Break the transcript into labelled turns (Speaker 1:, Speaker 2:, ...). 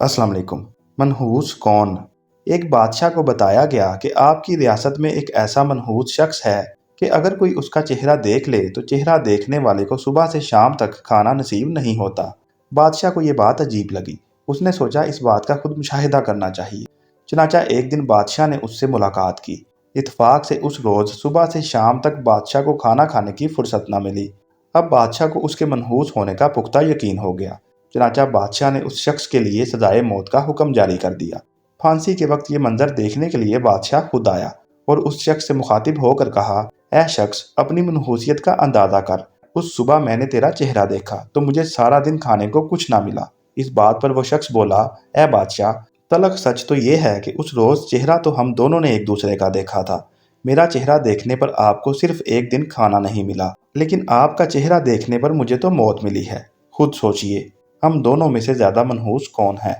Speaker 1: अस्सलाम वालेकुम। मनहूस कौन? एक बादशाह को बताया गया कि आपकी रियासत में एक ऐसा मनहूस शख्स है कि अगर कोई उसका चेहरा देख ले तो चेहरा देखने वाले को सुबह से शाम तक खाना नसीब नहीं होता। बादशाह को ये बात अजीब लगी। उसने सोचा इस बात का खुद मुशाहिदा करना चाहिए। चुनांचा एक दिन बादशाह ने उससे मुलाकात की। इत्तेफाक से उस रोज़ सुबह से शाम तक बादशाह को खाना खाने की फुर्सत न मिली। अब बादशाह को उसके मनहूस होने का पुख्ता यकीन हो गया। चुनांचा बादशाह ने उस शख्स के लिए सजाए मौत का हुक्म जारी कर दिया। फांसी के वक्त ये मंजर देखने के लिए बादशाह खुद आया और उस शख्स से मुखातिब होकर कहा, ऐ शख्स, अपनी मनहूसियत का अंदाजा कर। उस सुबह मैंने तेरा चेहरा देखा तो मुझे सारा दिन खाने को कुछ ना मिला। इस बात पर वो शख्स बोला, ऐ बादशाह, तलख सच तो ये है कि उस रोज़ चेहरा तो हम दोनों ने एक दूसरे का देखा था। मेरा चेहरा देखने पर आपको सिर्फ एक दिन खाना नहीं मिला, लेकिन आपका चेहरा देखने पर मुझे तो मौत मिली है। खुद सोचिए, हम दोनों में से ज़्यादा मनहूस कौन है?